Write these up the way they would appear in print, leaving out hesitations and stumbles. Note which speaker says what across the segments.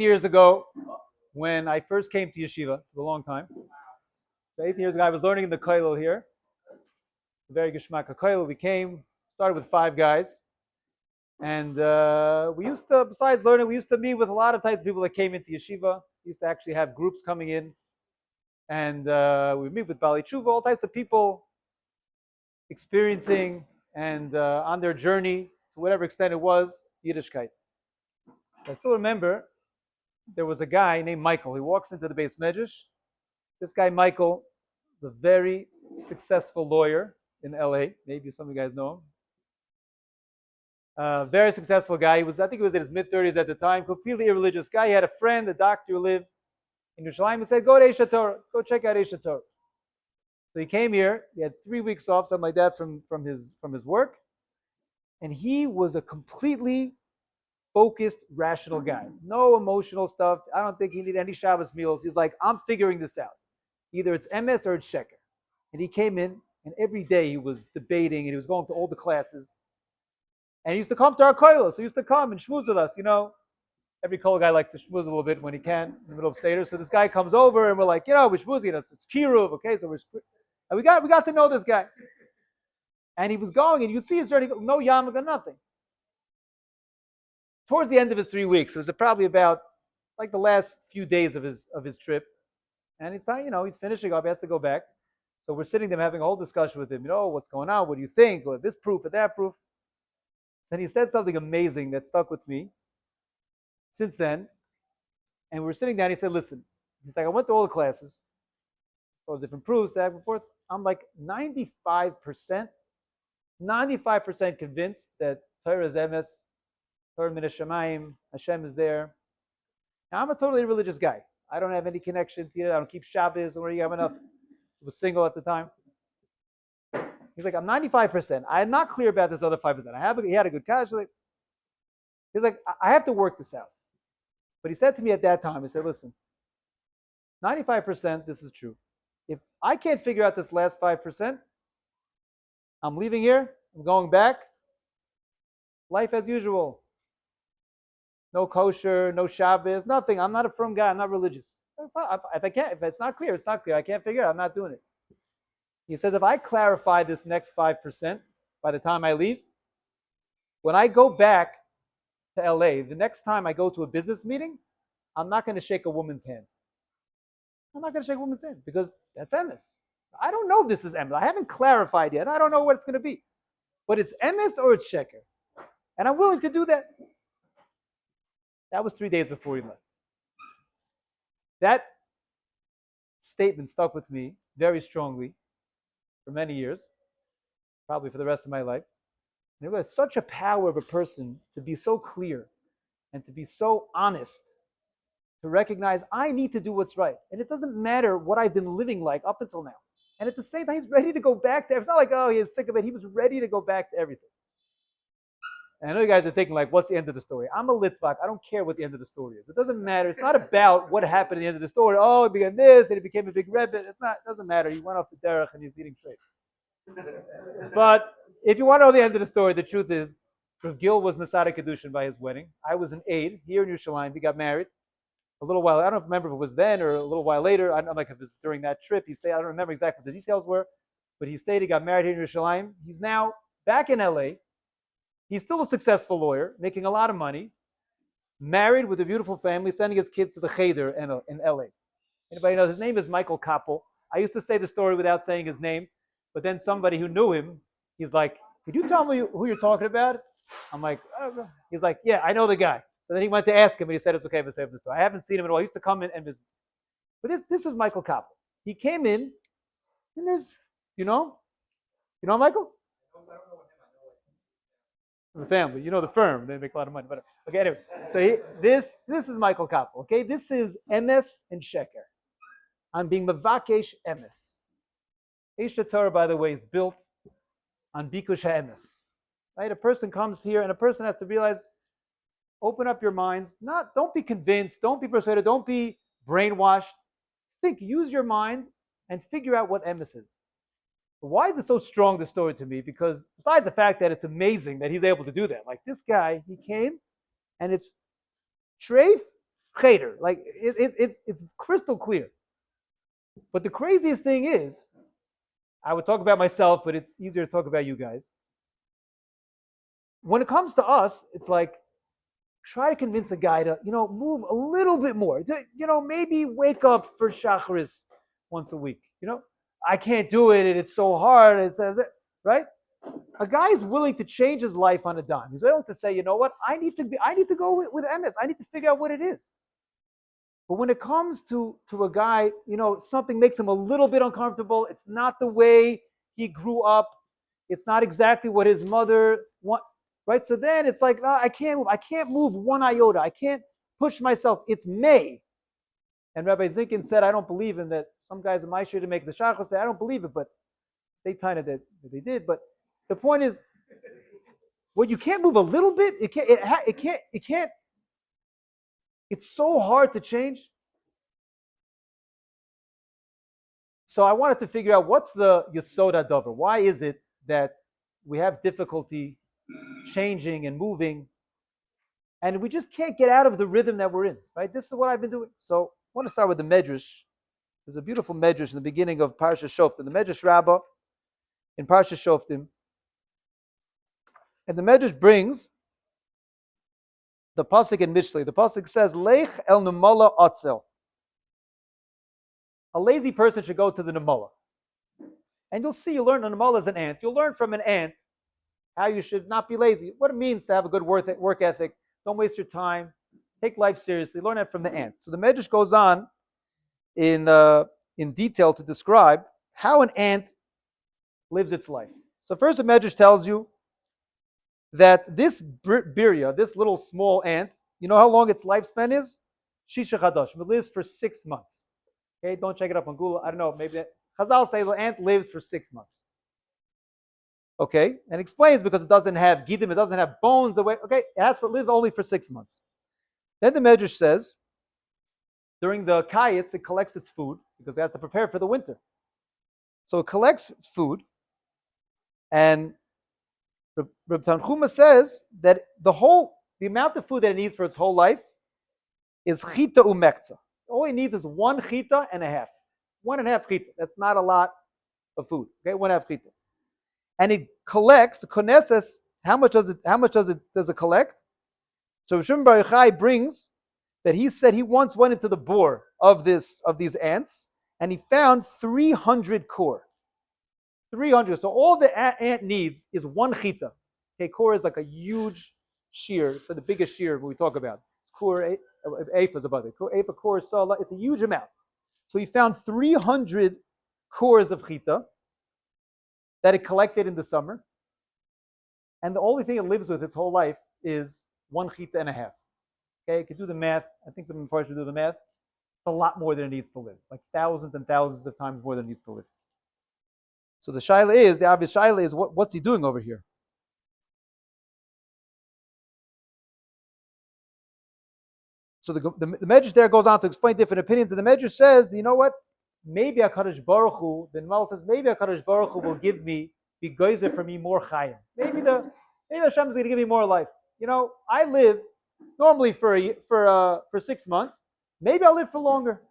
Speaker 1: Years ago, when I first came to yeshiva, it's a long time. So 18 years ago, I was learning in the kollel here. A very geschmack kollel. We started with 5 guys. And we used to, besides learning, we used to meet with a lot of types of people that came into yeshiva. We used to actually have groups coming in. And we meet with Bali Tshuva, all types of people experiencing and on their journey, to whatever extent it was, Yiddishkeit. I still remember there was a guy named Michael. He walks into the Beis Medrash. This guy, Michael, is a very successful lawyer in LA. Maybe some of you guys know him. Very successful guy. I think he was in his mid-30s at the time. Completely irreligious guy. He had a friend, a doctor who lived in Yerushalayim. He said, go to Eish Torah. Go check out Eish Torah. So he came here. He had 3 weeks off, something like that, from his work. And he was a completely focused, rational guy. No emotional stuff. I don't think he needed any Shabbos meals. He's like, I'm figuring this out. Either it's MS or it's Sheker. And he came in, and every day he was debating, and he was going to all the classes. And he used to come to our kollel. So he used to come and shmuz with us. You know, every kollel guy likes to shmuz a little bit when he can in the middle of Seder. So this guy comes over, and we're like, we're shmuzing. It's Kiruv, okay? So and we got to know this guy. And he was going, and you see his journey, no yarmulke, nothing. Towards the end of his 3 weeks, it was probably about like the last few days of his trip, and it's not, he's finishing up, he has to go back. So we're sitting there having a whole discussion with him. What's going on? What do you think? Or this proof or that proof? And he said something amazing that stuck with me since then. And we were sitting down. He said, "Listen," he's like, "I went to all the classes, all the different proofs, back and forth. I'm like 95% convinced that Torah is emes, Torah min hashamayim, Hashem is there. Now, I'm a totally religious guy. I don't have any connection to it. I don't keep Shabbos. Or you have enough. I was single at the time." He's like, "I'm 95%. I'm not clear about this other 5%. He had a good cash." He's like, "I have to work this out." But he said to me at that time, he said, "Listen, 95%, this is true. If I can't figure out this last 5%, I'm leaving here. I'm going back. Life as usual. No kosher, no Shabbos, nothing. I'm not a firm guy. I'm not religious. If it's not clear, it's not clear. I can't figure it out. I'm not doing it." He says, if I clarify this next 5% by the time I leave, when I go back to LA, the next time I go to a business meeting, I'm not going to shake a woman's hand. I'm not going to shake a woman's hand because that's emes. I don't know if this is emes. I haven't clarified yet. I don't know what it's going to be. But it's emes or it's sheker. And I'm willing to do that. That was 3 days before he left. That statement stuck with me very strongly for many years, probably for the rest of my life. And it was such a power of a person to be so clear and to be so honest, to recognize I need to do what's right. And it doesn't matter what I've been living like up until now. And at the same time, he's ready to go back to it. It's not like, oh, he's sick of it. He was ready to go back to everything. And I know you guys are thinking, like, what's the end of the story? I'm a Litvak. I don't care what the end of the story is. It doesn't matter. It's not about what happened at the end of the story. Oh, it began this, then it became a big rebbe. It doesn't matter. He went off the derech and he's eating treif. But if you want to know the end of the story, the truth is, Rav Gil was Masada Kedushin by his wedding. I was an aide here in Yerushalayim. He got married a little while. I don't remember if it was then or a little while later. I don't know if it was during that trip. He stayed. I don't remember exactly what the details were. But he stayed. He got married here in Yerushalayim. He's now back in LA. He's still a successful lawyer, making a lot of money, married with a beautiful family, sending his kids to the Cheder in LA. Anybody know? His name is Michael Koppel. I used to say the story without saying his name, but then somebody who knew him, he's like, "Could you tell me who you're talking about?" I'm like, "Oh." He's like, "Yeah, I know the guy." So then he went to ask him, and he said, "It's okay if I say this story." I haven't seen him at all. He used to come in and visit. But this was Michael Koppel. He came in, and there's, you know Michael? The family, the firm, they make a lot of money. But okay, anyway, so this is Michael Koppel. Okay, this is emes and sheker. I'm being mavakesh emes. Eish Torah, by the way, is built on bikush ha'emes. Right, a person comes here, and a person has to realize, open up your minds. Don't be convinced. Don't be persuaded. Don't be brainwashed. Think. Use your mind and figure out what emes is. Why is it so strong, this story, to me? Because besides the fact that it's amazing that he's able to do that, like this guy, he came, and it's treif cheder. Like it's crystal clear. But the craziest thing is, I would talk about myself, but it's easier to talk about you guys. When it comes to us, it's like try to convince a guy to, move a little bit more. Maybe wake up for shacharis once a week. I can't do it, and it's so hard. Right? A guy is willing to change his life on a dime. He's willing to say, you know what? I need to go with MS. I need to figure out what it is. But when it comes to a guy, something makes him a little bit uncomfortable. It's not the way he grew up. It's not exactly what his mother want, right? So then it's like, no, I can't move. I can't move one iota. I can't push myself. It's May. And Rabbi Zinkin said, I don't believe in that. Some guys in my shir to make the shachar say, I don't believe it, but they kind of did. They did. But the point is, when you can't move a little bit, it can't. It's so hard to change. So I wanted to figure out what's the Yesod HaDavar. Why is it that we have difficulty changing and moving, and we just can't get out of the rhythm that we're in, right? This is what I've been doing. So I want to start with the Medrash. There's a beautiful Medrash in the beginning of Parsha Shoftim, the Medrash Rabbah in Parsha Shoftim. And the Medrash brings the pasuk in Mishlei. The pasuk says, "Lech el nemala atzel." A lazy person should go to the nemala, and you'll learn a nemala is an ant. You'll learn from an ant how you should not be lazy, what it means to have a good work ethic. Don't waste your time. Take life seriously. Learn that from the ant. So the Medrash goes on in detail to describe how an ant lives its life. So first, the Medrash tells you that this birya, this little small ant, you know how long its lifespan is? Shisha Chadash. It lives for 6 months. Okay, don't check it up on Google. I don't know. Maybe Chazal say the ant lives for 6 months. Okay, and explains because it doesn't have gidim, it doesn't have bones. Okay, it has to live only for 6 months. Then the Medrash says, during the kayetz, it collects its food because it has to prepare for the winter. So it collects its food, and Reb Tanchuma says that the amount of food that it needs for its whole life is chita umekza. All it needs is 1 chita and a half. 1.5 chita. That's not a lot of food. Okay, 1.5 chita. And it collects, koneses, how much does it collect? So Shimon Bar Yochai brings that he said he once went into the bore of these ants, and he found 300 core. 300. So all the ant needs is 1 chita. Okay, core is like a huge shear. It's like the biggest shear we talk about. It's core, Eifa is above it. Eifa core is so, it's a huge amount. So he found 300 cores of chita that it collected in the summer, and the only thing it lives with its whole life is 1 chita and a half. Okay, you can do the math. I think the Mepharshim should do the math. It's a lot more than it needs to live, like thousands and thousands of times more than it needs to live. So the obvious shaila is, what's he doing over here? So the Medrash there goes on to explain different opinions, and the Medrash says, you know what? Maybe HaKadosh Baruch Hu, the Nmal says, maybe HaKadosh Baruch Hu will give me, be geyser for me more chayim. Maybe Hashem is going to give me more life. I live normally for 6 months. Maybe I'll live for longer.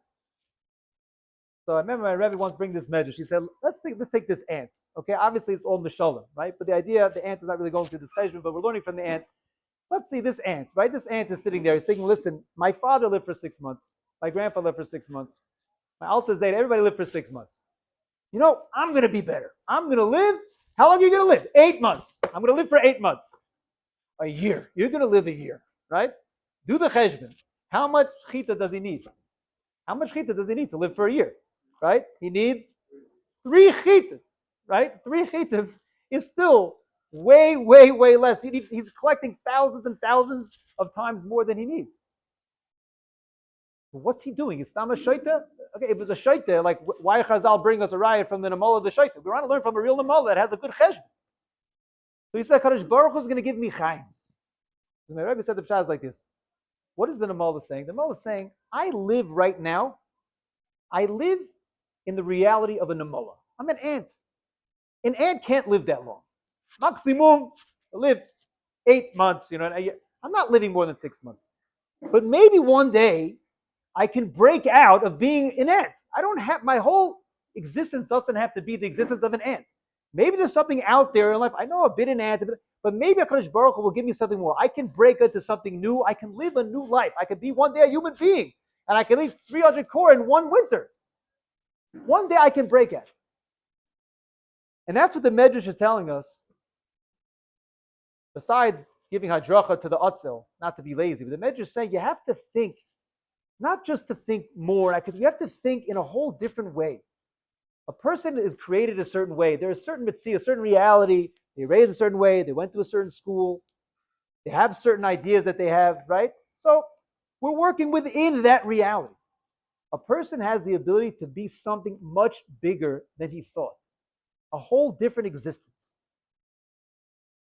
Speaker 1: So I remember my Rebbe once bring this Medrash. He said, let's take this ant. Okay, obviously it's all Mishalim, right? But the idea, the ant is not really going through this cheshbon, but we're learning from the ant. Let's see this ant, right? This ant is sitting there. He's thinking, listen, my father lived for 6 months. My grandfather lived for 6 months. My Alta Zayda, everybody lived for 6 months. I'm going to be better. I'm going to live. How long are you going to live? 8 months. I'm going to live for 8 months. A year. You're going to live a year, right? Do the cheshbon. How much chita does he need? How much chita does he need to live for a year, right? He needs 3 chita, right? 3 chita is still way, way, way less. He's collecting thousands and thousands of times more than he needs. What's he doing? Is Tam a shaita? Okay, if it's a shaita, like why Chazal bring us a riot from the Namal of the shaita? We want to learn from a real Namal that has a good cheshbon. So he said, Kadosh Baruch Hu is going to give me chayim. So my Rebbe said the pshah is like this. What is the Namal saying? The Namal is saying, I live right now. I live in the reality of a Namala. I'm an ant. An ant can't live that long. Maximum, I live 8 months. I'm not living more than 6 months. But maybe one day I can break out of being an ant. I don't have my whole existence doesn't have to be the existence of an ant. Maybe there's something out there in life. I know I've been an ant, but maybe HaKadosh Baruch Hu will give me something more. I can break into something new. I can live a new life. I can be one day a human being, and I can live 300 core in one winter. One day I can break out. And that's what the Medrash is telling us. Besides giving hadracha to the Atzel, not to be lazy, but the Medrash is saying you have to think, not just to think more, you have to think in a whole different way. A person is created a certain way. There's a certain mitzvah, a certain reality. They raised a certain way. They went to a certain school. They have certain ideas that they have, right? So we're working within that reality. A person has the ability to be something much bigger than he thought. A whole different existence.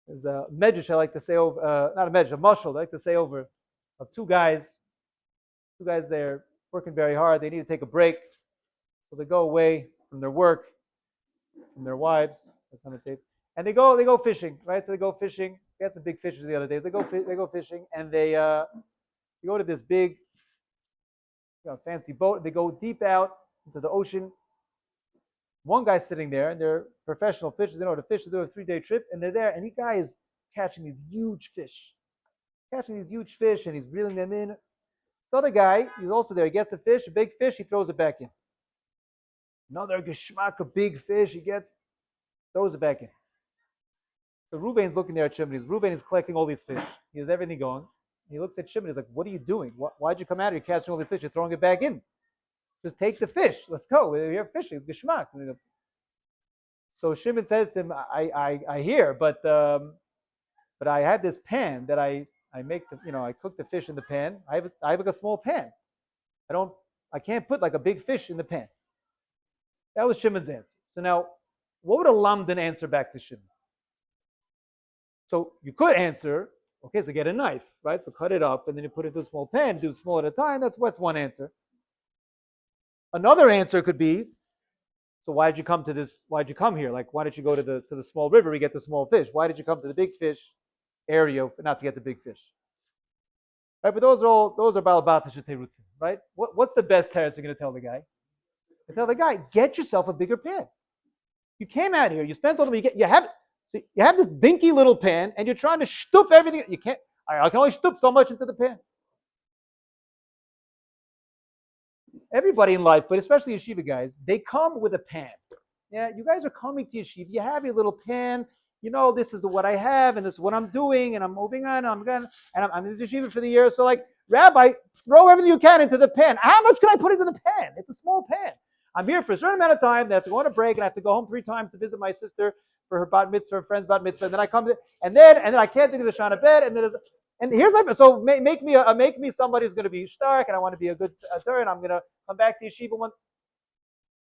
Speaker 1: There's a medrash I like to say over, not a medrash, a mashal I like to say over, of two guys. Two guys, they're working very hard. They need to take a break. So they go away from their work, from their wives. That's on the tape. And they go fishing, right? So they go fishing. They had some big fishes the other day. They go fishing, and they go to this big, fancy boat. They go deep out into the ocean. One guy's sitting there, and they're professional fishers. They know how to fish. They do a 3-day trip, and they're there. And the guy is catching these huge fish, and he's reeling them in. This other guy, he's also there. He gets a fish, a big fish. He throws it back in. Another geschmack, a big fish. He throws it back in. So Reuven's looking there at Shimon. Reuven is collecting all these fish. He has everything going. He looks at Shimon. He's like, "What are you doing? Why'd you come out here? You're catching all these fish. You're throwing it back in. Just take the fish. Let's go. We're fishing. It's geschmack." So Shimon says to him, "I hear, but I had this pan that I make I cook the fish in the pan. I have like a small pan. I can't put like a big fish in the pan." That was Shimon's answer. So now, what would a lamdan answer back to Shimon? So you could answer, okay, so get a knife, right? So cut it up, and then you put it into a small pan, do small at a time. That's one answer. Another answer could be, so why did you come to this? Why did you come here? Like, why did you go to the small river to get the small fish? Why did you come to the big fish area not to get the big fish? Right, but those are balabata sheterutzim, right? What's the best teretz you're going to tell the guy? You tell the guy, get yourself a bigger pan. You came out here, you spent all the money, you have this dinky little pan, and you're trying to shtup everything. You can't. I can only shtup so much into the pan. Everybody in life, but especially yeshiva guys, they come with a pan. Yeah, you guys are coming to yeshiva. You have your little pan. This is what I have, and this is what I'm doing, and I'm moving on. I'm in this yeshiva for the year. So, like, Rabbi, throw everything you can into the pan. How much can I put into the pan? It's a small pan. I'm here for a certain amount of time. They have to go on a break, and I have to go home 3 times to visit my sister for her bat mitzvah, her friend's bat mitzvah, and then I come and then I can't think of the shana bed, and here's my so make me somebody who's going to be stark, and I want to be a good Torah, and I'm going to come back to yeshiva one.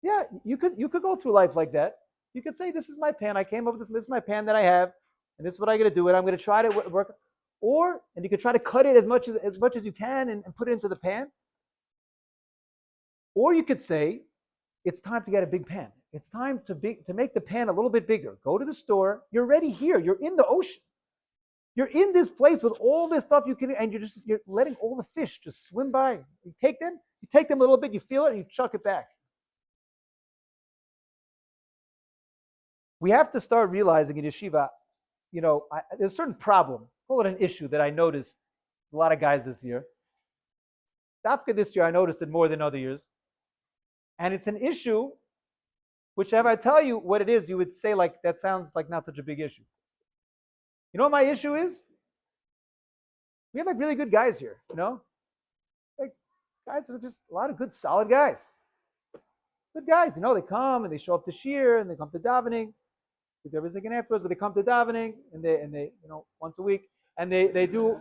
Speaker 1: Yeah, you could go through life like that. You could say, this is my pan. I came up with this. This is my pan that I have, and this is what I'm going to do. And I'm going to try to work. And you could try to cut it as much as you can and put it into the pan. Or you could say, it's time to get a big pan. It's time to make the pan a little bit bigger. Go to the store. You're already here. You're in the ocean. You're in this place with all this stuff and you're letting all the fish just swim by. You take them a little bit, you feel it, and you chuck it back. We have to start realizing in yeshiva, there's a certain problem, call it an issue, that I noticed a lot of guys this year. Dafka this year, I noticed it more than other years. And it's an issue which, if I tell you what it is, you would say, like, that sounds like not such a big issue. You know what my issue is? We have, like, really good guys here, Like, guys are just a lot of good, solid guys. Good guys, they come and they show up to shir and they come to davening. Do everything afterwards, but they come to davening and they once a week, and they do,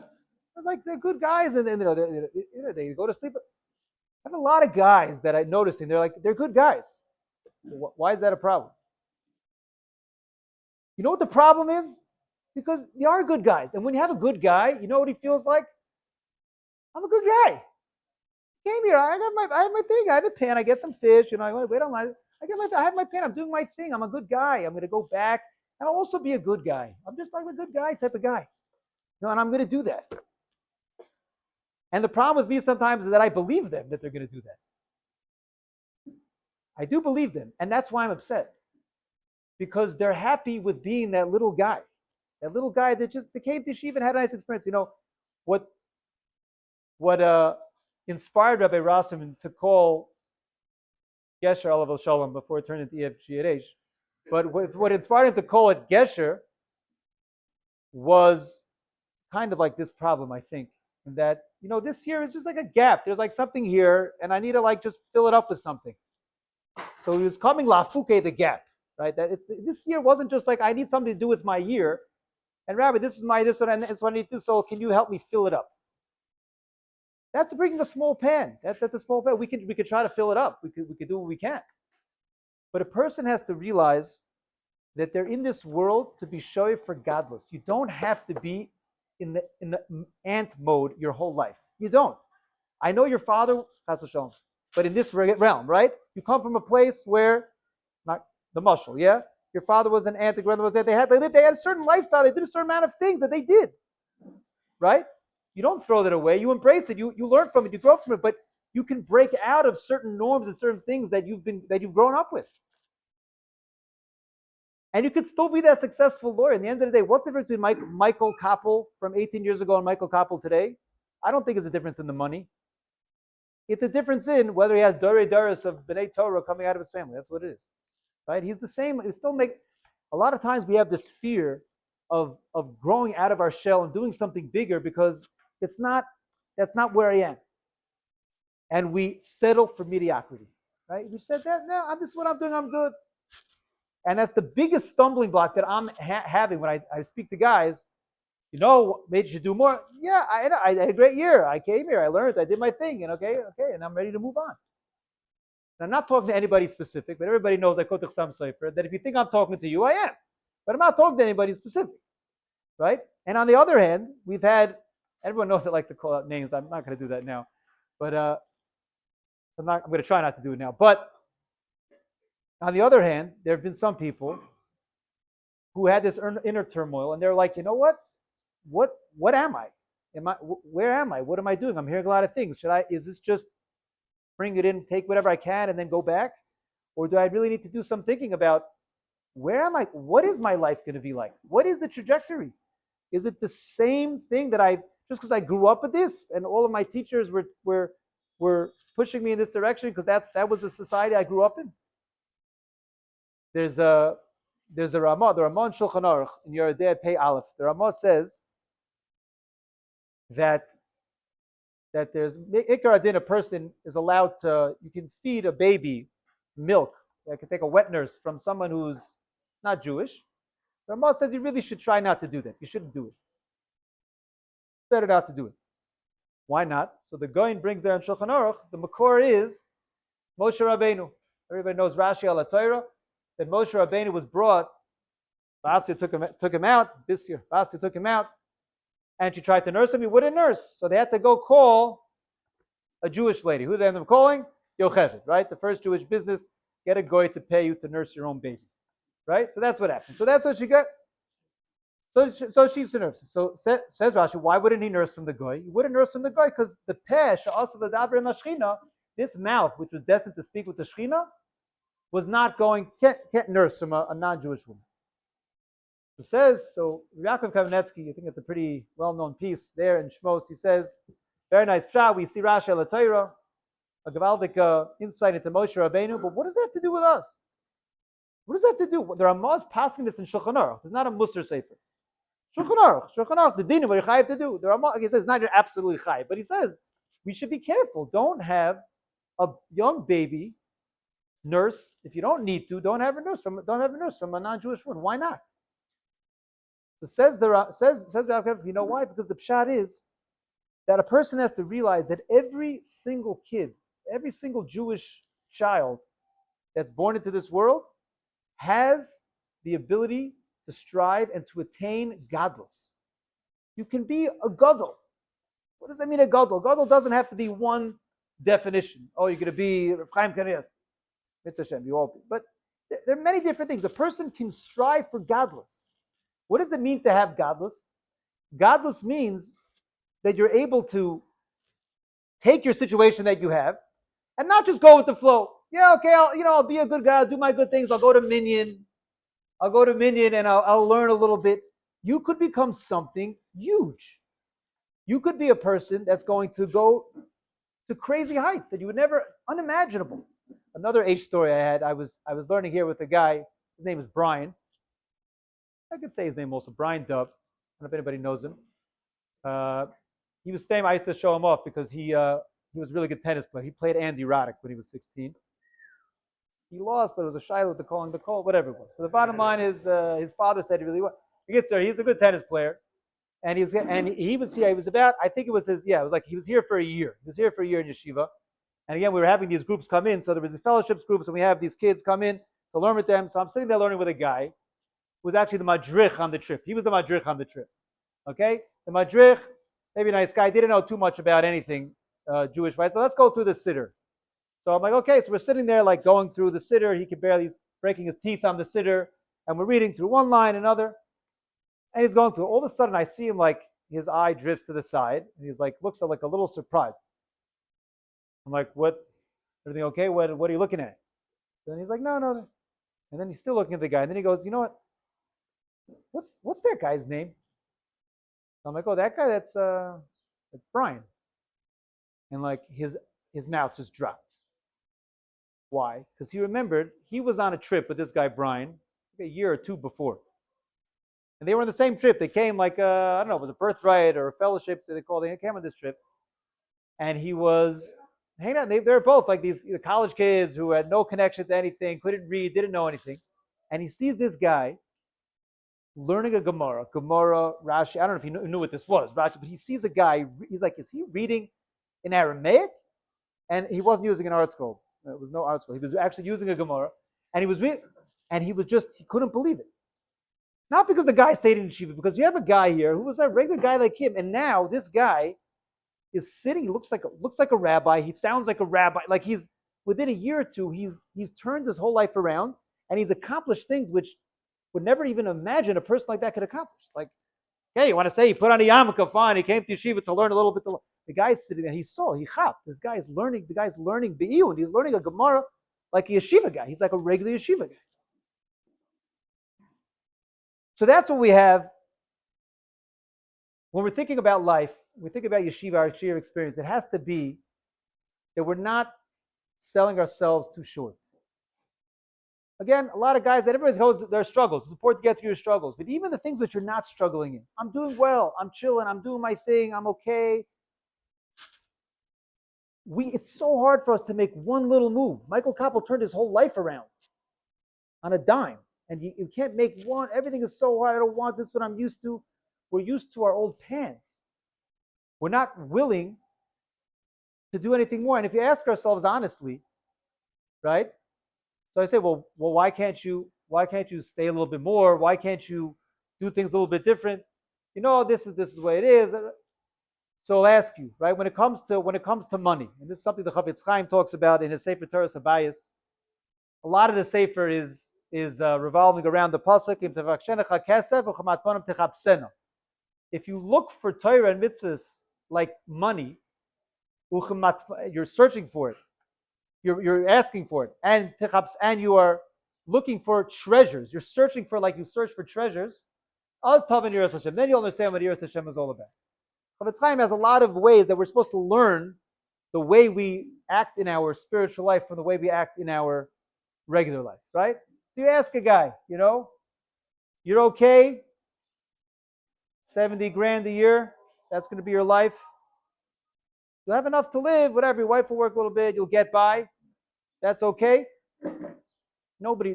Speaker 1: like, they're good guys, and then they go to sleep. I have a lot of guys that I'm noticing, they're good guys. Why is that a problem? You know what the problem is? Because they are good guys, and when you have a good guy, you know what he feels like? I'm a good guy. Came here, I have my thing, I have a pan, I get some fish, I want to wait on my. I have my pan. I'm doing my thing. I'm a good guy. I'm going to go back, and I'll also be a good guy. I'm just like a good guy type of guy, and I'm going to do that. And the problem with me sometimes is that I believe them that they're going to do that. I do believe them, and that's why I'm upset. Because they're happy with being that little guy. That little guy that just came to Yeshiva and had a nice experience. What inspired Rabbi Rasim to call Gesher Alav Shalom before it turned into EFGH. But what inspired him to call it Gesher was kind of like this problem, I think. And that, this year is just like a gap. There's like something here, and I need to just fill it up with something. So he was coming Lafuke the gap, right? This year wasn't just like I need something to do with my year. And Rabbi, this one, and this one I need to do, so can you help me fill it up? That's bringing a small pan. That's a small pan. We could try to fill it up. We could do what we can. But a person has to realize that they're in this world to be shoy for godless. You don't have to be in the ant mode your whole life. You don't. I know your father, but in this realm, right? You come from a place where, not the mushal, yeah? Your father was an ant, the grandmother was there. They had a certain lifestyle. They did a certain amount of things that they did, right? You don't throw that away. You embrace it. You learn from it. You grow from it. But you can break out of certain norms and certain things that you've grown up with. And you could still be that successful lawyer. In the end of the day, what's the difference between Michael Koppel from 18 years ago and Michael Koppel today? I don't think it's a difference in the money. It's a difference in whether he has Dorei Doros of B'nai Torah coming out of his family. That's what it is, right? He's the same. A lot of times we have this fear of growing out of our shell and doing something bigger because that's not where I am. And we settle for mediocrity, right? We said that, no, this is what I'm doing, I'm good. And that's the biggest stumbling block that I'm having when I speak to guys. Maybe you should do more. Yeah, I had a great year. I came here, I learned, I did my thing, and okay, and I'm ready to move on. And I'm not talking to anybody specific, but everybody knows that if you think I'm talking to you, I am. But I'm not talking to anybody specific, right? And on the other hand, we've had, everyone knows I like to call out names. I'm not going to do that now. But I'm going to try not to do it now. But on the other hand, there have been some people who had this inner turmoil, and they're like, you know what? What am I? Where am I? What am I doing? I'm hearing a lot of things. Is this just bring it in, take whatever I can, and then go back? Or do I really need to do some thinking about where am I? What is my life going to be like? What is the trajectory? Is it the same thing that just because I grew up with this and all of my teachers were pushing me in this direction because that was the society I grew up in? There's a Ramah, the Ramah in Shulchan Aruch in Yeridei Pei Aleph. The Ramah says that there's Ikar Adin, a person is allowed you can feed a baby milk. I can take a wet nurse from someone who's not Jewish. The Ramah says you really should try not to do that. You shouldn't do it. It's better not to do it. Why not? So the Goyin brings there in Shulchan Aruch, the Makor is Moshe Rabbeinu. Everybody knows Rashi al Torah, that Moshe Rabbeinu was brought. Vasya took him out. This year, Vasya took him out, and she tried to nurse him. He wouldn't nurse, so they had to go call a Jewish lady. Who did they end up calling? Yocheved, right? The first Jewish business. Get a goy to pay you to nurse your own baby, right? So that's what happened. So that's what she got. So she's the nurse. So says Rashi, why wouldn't he nurse from the goy? He wouldn't nurse from the goy because the peh also the daber mashchina, this mouth which was destined to speak with the shchina, was not can't nurse from a non-Jewish woman. So Yaakov Kamenetsky, I think it's a pretty well-known piece there in Shmuz. He says, very nice pshat. We see Rashi al Torah, a Gavaldic insight into Moshe Rabbeinu, but what does that have to do with us? What does that have to do? There are Ramahs passing this in Shulchan Aruch. It's not a Musar Sefer. Shulchan Aruch, the din, what you're chayiv to do. The Ramah, he says, not you're absolutely chayiv, but he says, we should be careful. Don't have a young baby nurse, if you don't need to, don't have a nurse from a non-Jewish woman. Why not? So says you know why? Because the pshat is that a person has to realize that every single kid, every single Jewish child that's born into this world has the ability to strive and to attain godless. You can be a gadol. What does that mean, a gadol? Gadol doesn't have to be one definition. Oh, you're going to be Rav Chaim Kanievsky. But there are many different things. A person can strive for godless. What does it mean to have godless? Godless means that you're able to take your situation that you have and not just go with the flow. Yeah, okay, I'll be a good guy. I'll do my good things. I'll go to Minyan. And I'll learn a little bit. You could become something huge. You could be a person that's going to go to crazy heights that you would never, unimaginable. Another H story I had, I was learning here with a guy, his name is Brian. I could say his name also, Brian Dub. I don't know if anybody knows him. He was famous. I used to show him off because he was a really good tennis player. He played Andy Roddick when he was 16. He lost, but it was a shiloh to calling the call, whatever it was. So the bottom line is, his father said he really was. He gets there. He's a good tennis player, and he was here. He was about. I think it was his. Yeah, it was like he was here for a year. He was here for a year in yeshiva, and again we were having these groups come in. So there was these fellowships groups, and we have these kids come in to learn with them. So I'm sitting there learning with a guy who was actually the madrich on the trip. He was the madrich on the trip. Okay, the madrich, maybe a nice guy, didn't know too much about anything Jewish, right? So let's go through the siddur. So I'm like, okay, so we're sitting there like going through the siddur. He could barely, he's breaking his teeth on the siddur, and we're reading through one line, another, and he's going through. All of a sudden, I see him like his eye drifts to the side, and he's like looks like a little surprised. I'm like, what? Everything okay? What are you looking at? And he's like, no. And then he's still looking at the guy, and then he goes, you know what? What's that guy's name? So I'm like, oh, that guy, that's Brian. And like his mouth just dropped. Why? Because he remembered he was on a trip with this guy Brian a year or two before, and they were on the same trip. They came like I don't know, it was a birthright or a fellowship. So they came on this trip, and he was hanging out. They were both like these college kids who had no connection to anything, couldn't read, didn't know anything, and he sees this guy learning a Gemara, Rashi. I don't know if he knew what this was, Rashi, but he sees a guy. He's like, is he reading in Aramaic? And he wasn't using an art scroll. It was no art scroll. He was actually using a Gemara, and he was reading, and he couldn't believe it. Not because the guy stayed in yeshiva, because you have a guy here who was a regular guy like him, and now this guy is sitting. He looks like a rabbi. He sounds like a rabbi. Like he's within a year or two, he's turned his whole life around, and he's accomplished things which would never even imagine a person like that could accomplish. Like, hey, you want to say he put on a yarmulke? Fine. He came to yeshiva to learn a little bit. The guy's sitting there. He chapped. This guy is learning. The guy's learning be'iyun, and he's learning a Gemara like a yeshiva guy. He's like a regular yeshiva guy. So that's what we have when we're thinking about life. We think about yeshiva, our yeshiva experience. It has to be that we're not selling ourselves too short. Again, a lot of guys, everybody knows their struggles. It's important to get through your struggles. But even the things that you're not struggling in, I'm doing well, I'm chilling, I'm doing my thing, I'm okay. It's so hard for us to make one little move. Michael Koppel turned his whole life around on a dime. And you can't make one. Everything is so hard. I don't want this, what I'm used to. We're used to our old pants. We're not willing to do anything more. And if you ask ourselves honestly, right? So I say, well, why can't you stay a little bit more? Why can't you do things a little bit different? You know, this is the way it is. So I'll ask you, right? When it comes to money, and this is something the Chafetz Chaim talks about in his Sefer Torah Sabayis. A lot of the Sefer is revolving around the pasuk. If you look for Torah and mitzvahs like money, you're searching for it. You're asking for it, and you are looking for treasures. You're searching for, like you search for treasures. Then you'll understand what Yiras Hashem is all about. Chafetz Chaim has a lot of ways that we're supposed to learn the way we act in our spiritual life from the way we act in our regular life, right? So you ask a guy, you're okay, 70 grand a year, that's going to be your life. You'll have enough to live, whatever. Your wife will work a little bit, you'll get by. That's okay. Nobody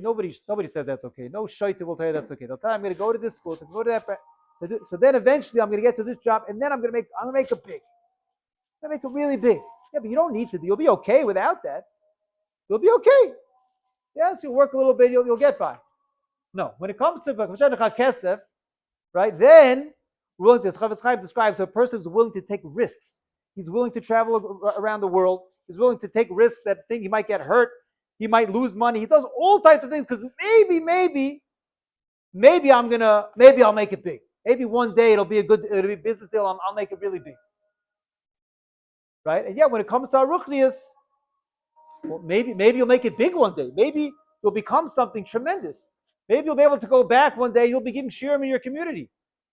Speaker 1: says that's okay. No shaita will tell you that's okay. They'll tell you, I'm going to go to this school, so go to that. So then eventually I'm going to get to this job, and then I'm going to make it big. I'm going to make it really big. Yeah, but you don't need to. You'll be okay without that. You'll be okay. Yes, you'll work a little bit, you'll get by. No, when it comes to kesef, right? Then we're willing to. Chafetz Chaim describes a person is willing to take risks. He's willing to travel around the world. He's willing to take risks that think he might get hurt. He might lose money. He does all types of things because maybe I'll make it big. Maybe one day it'll be a business deal. I'll make it really big. right? And yet when it comes to Aruchnius, well, maybe you'll make it big one day. Maybe you'll become something tremendous. Maybe you'll be able to go back one day. You'll be giving shiurim in your community.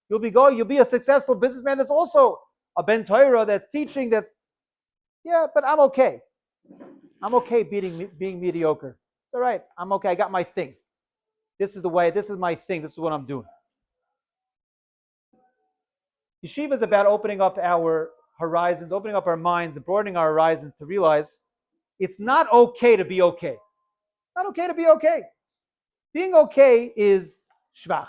Speaker 1: You'll be a successful businessman that's also a ben Torah that's teaching. Yeah, but I'm okay. I'm okay being mediocre. It's all right. I'm okay. I got my thing. This is the way. This is my thing. This is what I'm doing. Yeshiva is about opening up our horizons, opening up our minds, and broadening our horizons to realize it's not okay to be okay. Not okay to be okay. Being okay is shvach.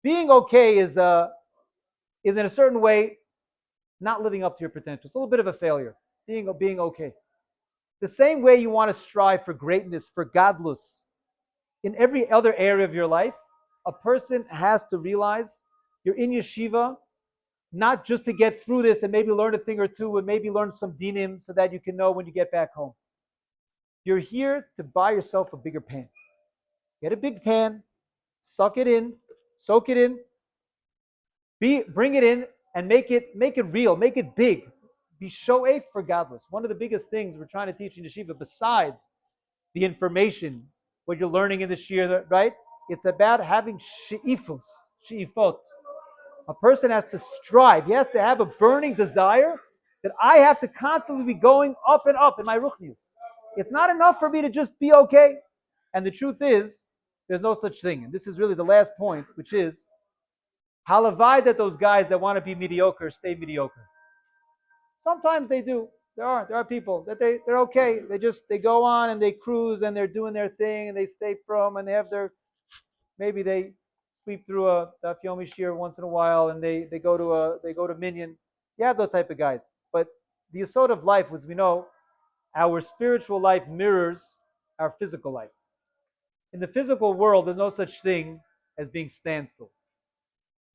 Speaker 1: Being okay is in a certain way not living up to your potential. It's a little bit of a failure. Being okay. The same way you want to strive for greatness, for godless, in every other area of your life, a person has to realize you're in yeshiva not just to get through this and maybe learn a thing or two and maybe learn some dinim so that you can know when you get back home. You're here to buy yourself a bigger pan. Get a big pan, suck it in, soak it in, bring it in and make it real, make it big. Be sho'ef for godless. One of the biggest things we're trying to teach in yeshiva, besides the information, what you're learning in the shir, right? It's about having she'ifot. A person has to strive. He has to have a burning desire that I have to constantly be going up and up in my ruchnius. It's not enough for me to just be okay. And the truth is, there's no such thing. And this is really the last point, which is, halavai that those guys that want to be mediocre stay mediocre. Sometimes they do. There are people that they're okay. They go on and they cruise and they're doing their thing and they stay from and they have maybe they sleep through a Daf Yomi Shir once in a while and they go to Minyan. You have those type of guys. But the yesod of life, as we know, our spiritual life mirrors our physical life. In the physical world, there's no such thing as being standstill.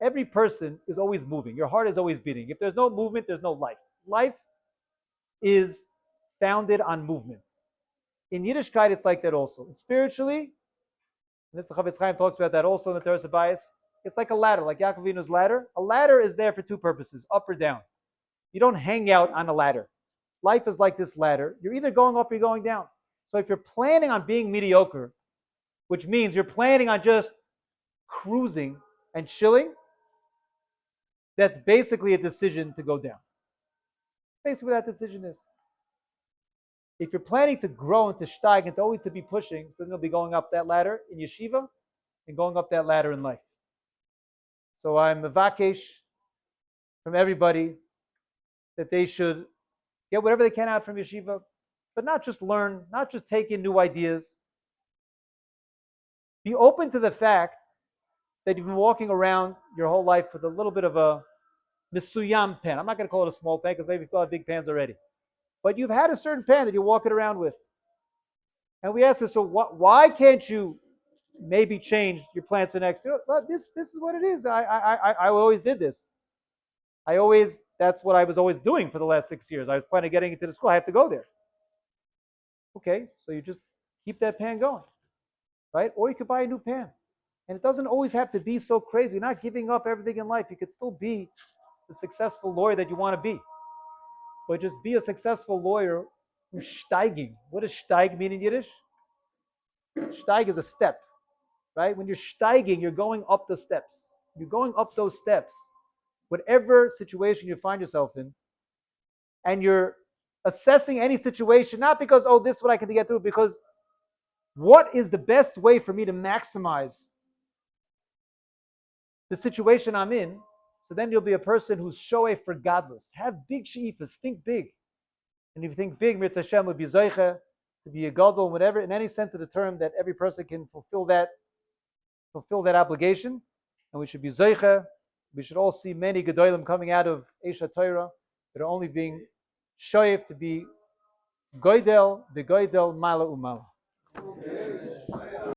Speaker 1: Every person is always moving. Your heart is always beating. If there's no movement, there's no life. Life is founded on movement. In Yiddishkeit, it's like that also. And spiritually, and this the Chavetz Chaim talks about that also in the Teres Habayis, it's like a ladder, like Yaakov Avinu's ladder. A ladder is there for two purposes, up or down. You don't hang out on a ladder. Life is like this ladder. You're either going up or you're going down. So if you're planning on being mediocre, which means you're planning on just cruising and chilling, that's basically a decision to go down. Basically what that decision is. If you're planning to grow and to steig and to always to be pushing, so then you'll be going up that ladder in yeshiva and going up that ladder in life. So I'm mevakesh from everybody that they should get whatever they can out from yeshiva, but not just learn, not just take in new ideas. Be open to the fact that you've been walking around your whole life with a little bit of a misuyam pan. I'm not going to call it a small pan because maybe people have big pans already. But you've had a certain pan that you're walking around with. And we ask her, so why can't you maybe change your plans for next year? Well, this is what it is. I always did this. That's what I was always doing for the last 6 years. I was planning on getting into the school. I have to go there. Okay, so you just keep that pan going, right? Or you could buy a new pan. And it doesn't always have to be so crazy. You're not giving up everything in life. You could still be the successful lawyer that you want to be. But just be a successful lawyer who's steiging. What does steig mean in Yiddish? Steig is a step, right? When you're steiging, you're going up the steps. You're going up those steps. Whatever situation you find yourself in, and you're assessing any situation, not because, oh, this is what I can get through, because what is the best way for me to maximize the situation I'm in? So then you'll be a person who's sho'ef for godless. Have big she'ifas, think big. And if you think big, Mirz Hashem would be zoicha, to be a gadol, whatever, in any sense of the term, that every person can fulfill that obligation. And we should be zoicha. We should all see many gedolim coming out of Esha Torah that are only being sho'ef to be goydel, the goydel, mala umala.